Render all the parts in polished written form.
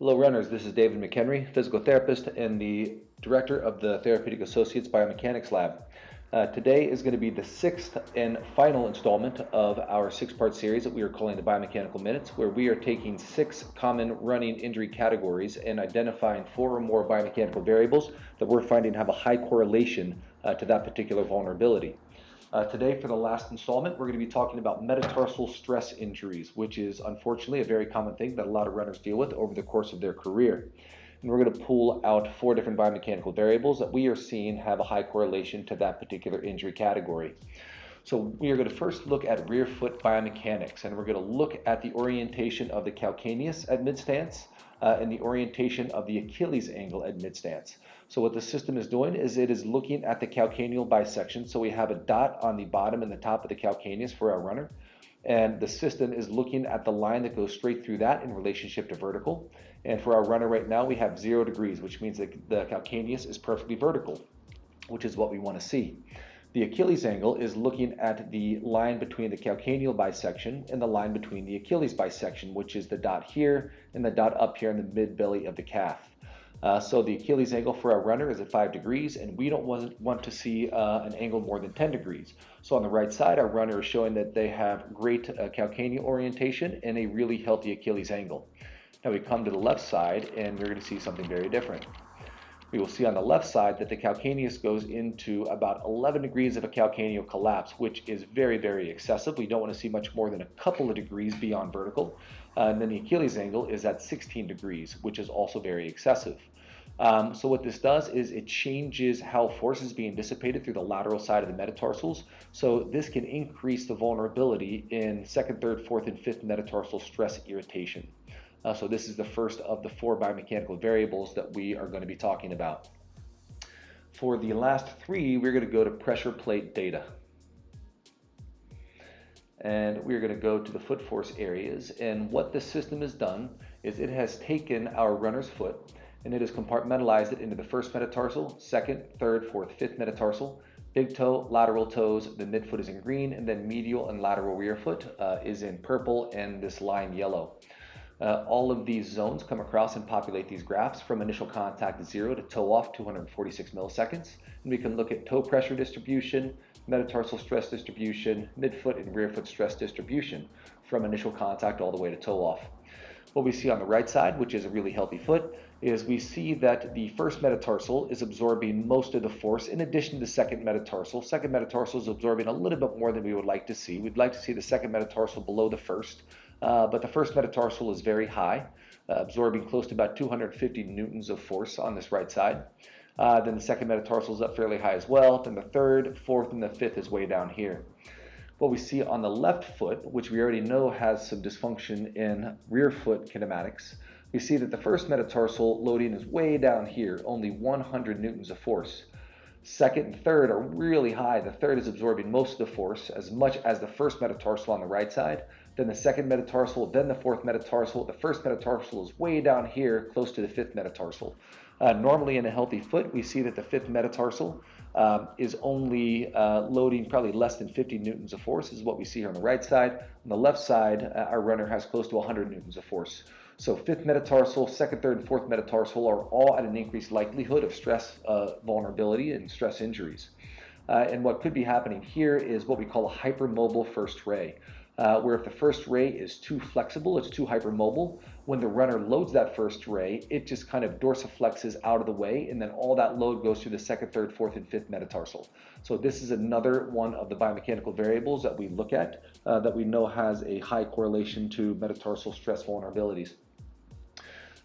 Hello runners, this is David McHenry, physical therapist and the director of the Therapeutic Associates Biomechanics Lab. Today is going to be the sixth and final installment of our six-part series that we are calling the Biomechanical Minutes, where we are taking 6 common running injury categories and identifying 4 or more biomechanical variables that we're finding have a high correlation to that particular vulnerability. Today, for the last installment, we're going to be talking about metatarsal stress injuries, which is unfortunately a very common thing that a lot of runners deal with over the course of their career. And we're going to pull out 4 different biomechanical variables that we are seeing have a high correlation to that particular injury category. So we are going to first look at rear foot biomechanics, and we're going to look at the orientation of the calcaneus at mid-stance and the orientation of the Achilles angle at mid-stance. So what the system is doing is it is looking at the calcaneal bisection. So we have a dot on the bottom and the top of the calcaneus for our runner. And the system is looking at the line that goes straight through that in relationship to vertical. And for our runner right now, we have 0 degrees, which means that the calcaneus is perfectly vertical, which is what we want to see. The Achilles angle is looking at the line between the calcaneal bisection and the line between the Achilles bisection, which is the dot here and the dot up here in the mid-belly of the calf. So the Achilles angle for our runner is at 5 degrees, and we don't want to see an angle more than 10 degrees. So on the right side, our runner is showing that they have great calcaneal orientation and a really healthy Achilles angle. Now we come to the left side, and we're going to see something very different. We will see on the left side that the calcaneus goes into about 11 degrees of a calcaneal collapse, which is very, very excessive. We don't want to see much more than a couple of degrees beyond vertical. And then the Achilles angle is at 16 degrees, which is also very excessive. So what this does is it changes how force is being dissipated through the lateral side of the metatarsals. So this can increase the vulnerability in 2nd, 3rd, 4th, and 5th metatarsal stress irritation. So this is the first of the 4 biomechanical variables that we are going to be talking about. For the last 3, we're going to go to pressure plate data. And we're going to go to the foot force areas. And what the system has done is it has taken our runner's foot and it has compartmentalized it into the 1st metatarsal, 2nd, 3rd, 4th, 5th metatarsal, big toe, lateral toes, the midfoot is in green, and then medial and lateral rear foot is in purple and this line yellow. All of these zones come across and populate these graphs from initial contact at 0 to toe off 246 milliseconds. And we can look at toe pressure distribution, metatarsal stress distribution, midfoot and rear foot stress distribution from initial contact all the way to toe off. What we see on the right side, which is a really healthy foot, is we see that the 1st metatarsal is absorbing most of the force in addition to the 2nd metatarsal. 2nd metatarsal is absorbing a little bit more than we would like to see. We'd like to see the 2nd metatarsal below the 1st, but the 1st metatarsal is very high, absorbing close to about 250 newtons of force on this right side. Then the 2nd metatarsal is up fairly high as well. Then the 3rd, 4th, and the 5th is way down here. What we see on the left foot, which we already know has some dysfunction in rear foot kinematics, we see that the 1st metatarsal loading is way down here, only 100 newtons of force. 2nd and 3rd are really high. The 3rd is absorbing most of the force, as much as the 1st metatarsal on the right side, then the 2nd metatarsal, then the 4th metatarsal. The 1st metatarsal is way down here, close to the 5th metatarsal. Normally in a healthy foot, we see that the 5th metatarsal is only loading probably less than 50 newtons of force. This is what we see here on the right side. On the left side, our runner has close to 100 newtons of force. So 5th metatarsal, 2nd, 3rd, and 4th metatarsal are all at an increased likelihood of stress vulnerability and stress injuries. And what could be happening here is what we call a hypermobile first ray, where if the first ray is too flexible, it's too hypermobile, when the runner loads that first ray, it just kind of dorsiflexes out of the way, and then all that load goes through the 2nd, 3rd, 4th, and 5th metatarsal. So this is another one of the biomechanical variables that we look at that we know has a high correlation to metatarsal stress vulnerabilities.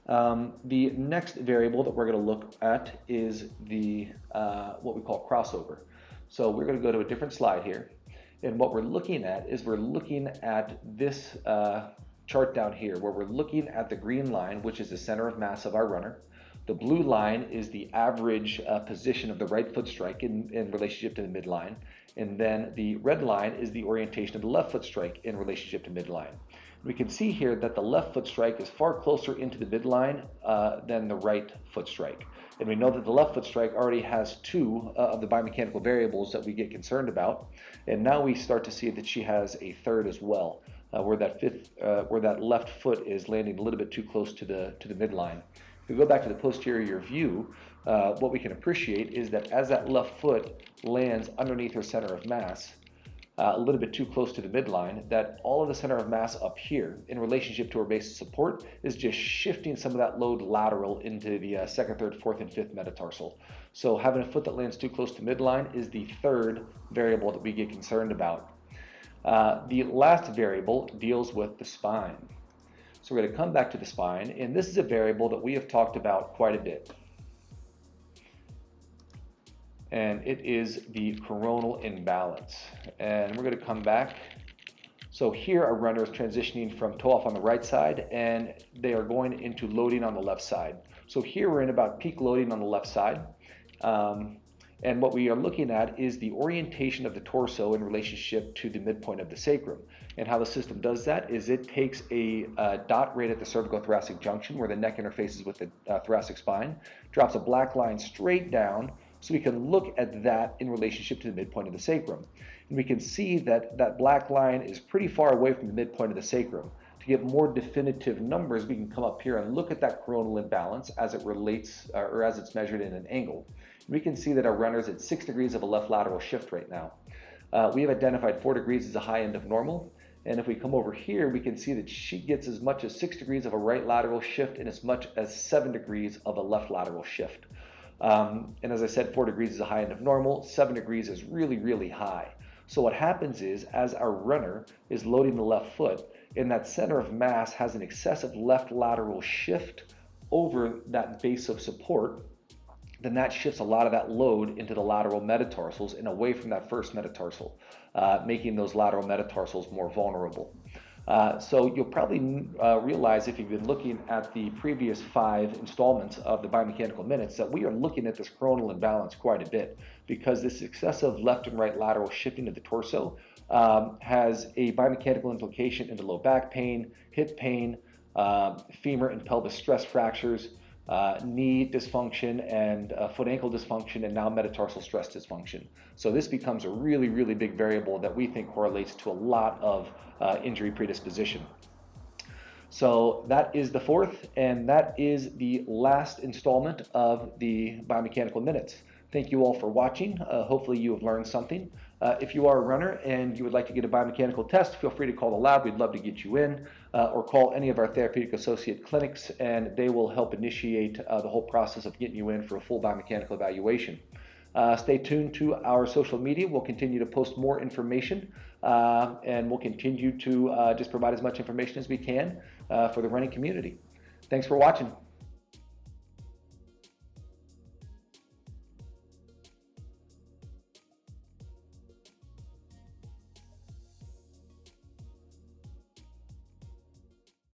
The next variable that we're going to look at is the what we call crossover. So we're going to go to a different slide here. And what we're looking at is we're looking at this chart down here, where we're looking at the green line, which is the center of mass of our runner. The blue line is the average position of the right foot strike in relationship to the midline. And then the red line is the orientation of the left foot strike in relationship to midline. We can see here that the left foot strike is far closer into the midline than the right foot strike. And we know that the left foot strike already has 2 of the biomechanical variables that we get concerned about. And now we start to see that she has a 3rd as well. where that left foot is landing a little bit too close to the midline. If we go back to the posterior view, what we can appreciate is that as that left foot lands underneath her center of mass, a little bit too close to the midline, that all of the center of mass up here in relationship to our base of support is just shifting some of that load lateral into the second, third, fourth, and fifth metatarsal. So having a foot that lands too close to midline is the third variable that we get concerned about. The last variable deals with the spine. So we're going to come back to the spine, and this is a variable that we have talked about quite a bit. And it is the coronal imbalance. And we're going to come back. So here our runner is transitioning from toe off on the right side, and they are going into loading on the left side. So here we're in about peak loading on the left side. And what we are looking at is the orientation of the torso in relationship to the midpoint of the sacrum. And how the system does that is it takes a dot right at the cervical-thoracic junction where the neck interfaces with the thoracic spine, drops a black line straight down, so we can look at that in relationship to the midpoint of the sacrum. And we can see that that black line is pretty far away from the midpoint of the sacrum. To get more definitive numbers, we can come up here and look at that coronal imbalance as it relates, or as it's measured in an angle. We can see that our runner's at 6 degrees of a left lateral shift right now. We have identified 4 degrees as a high end of normal. And if we come over here, we can see that she gets as much as 6 degrees of a right lateral shift and as much as 7 degrees of a left lateral shift. And as I said, 4 degrees is a high end of normal, 7 degrees is really, really high. So what happens is, as our runner is loading the left foot, and that center of mass has an excessive left lateral shift over that base of support, then that shifts a lot of that load into the lateral metatarsals and away from that first metatarsal, making those lateral metatarsals more vulnerable. So you'll probably realize, if you've been looking at the previous 5 installments of the Biomechanical Minutes, that we are looking at this coronal imbalance quite a bit, because this excessive left and right lateral shifting of the torso has a biomechanical implication into low back pain, hip pain, femur and pelvis stress fractures, knee dysfunction, and foot ankle dysfunction, and now metatarsal stress dysfunction. So this becomes a really, really big variable that we think correlates to a lot of injury predisposition. So that is the 4th, and that is the last installment of the Biomechanical Minutes. Thank you all for watching. Hopefully you have learned something. If you are a runner and you would like to get a biomechanical test, feel free to call the lab. We'd love to get you in, or call any of our Therapeutic Associate clinics, and they will help initiate the whole process of getting you in for a full biomechanical evaluation. Stay tuned to our social media. We'll continue to post more information, and we'll continue to just provide as much information as we can for the running community. Thanks for watching.